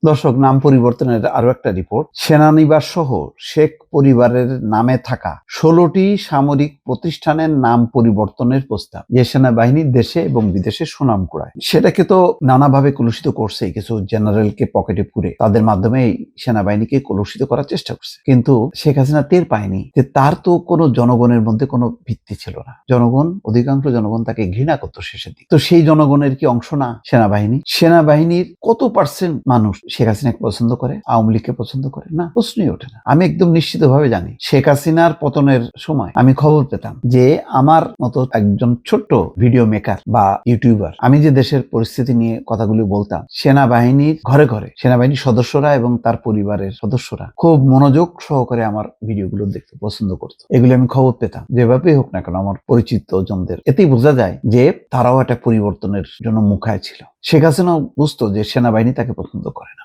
দর্শক, নাম পরিবর্তনের আরো একটা রিপোর্ট। সেনানিবাস সহ শেখ পরিবারের নামে থাকা 16টি সামরিক প্রতিষ্ঠানের নাম পরিবর্তনের প্রস্তাব, যে সেনাবাহিনী দেশে এবং বিদেশে সুনাম কুড়ায়, সেটাকে তো নানাভাবে কলুষিত করছে। কিছু জেনারেলকে পকেটে পুরে তাদের মাধ্যমে সেনাবাহিনীকে কলুষিত করার চেষ্টা করছে। কিন্তু শেখ হাসিনা টের পায়নি যে তার তো কোনো জনগণের মধ্যে কোনো ভিত্তি ছিল না। অধিকাংশ জনগণ তাকে ঘৃণা করতো শেষের দিকে। তো সেই জনগণের কি অংশ না সেনাবাহিনী? সেনাবাহিনীর কত পার্সেন্ট মানুষ শেখ হাসিনাকে পছন্দ করে, আওয়ামী লীগকে পছন্দ করে না? প্রশ্নই ওঠে না। আমি একদম নিশ্চিতভাবে জানি, শেখ হাসিনার পতনের সময় আমি খবর পেতাম যে আমার মতো একজন ছোট্ট ভিডিও মেকার বা ইউটিউবার, আমি যে দেশের পরিস্থিতি নিয়ে কথাগুলি বলতাম, সেনাবাহিনীর ঘরে ঘরে সেনাবাহিনীর সদস্যরা এবং তার পরিবারের সদস্যরা খুব মনোযোগ সহকারে আমার ভিডিওগুলো দেখতে পছন্দ করতো। এগুলি আমি খবর পেতাম, যেভাবেই হোক না কেন আমার পরিচিত জনদের। এতেই বোঝা যায় যে তারাও একটা পরিবর্তনের জন্য মুখায় ছিল। শেখ হাসিনাও বুঝতো যে সেনাবাহিনী তাকে পছন্দ করে না।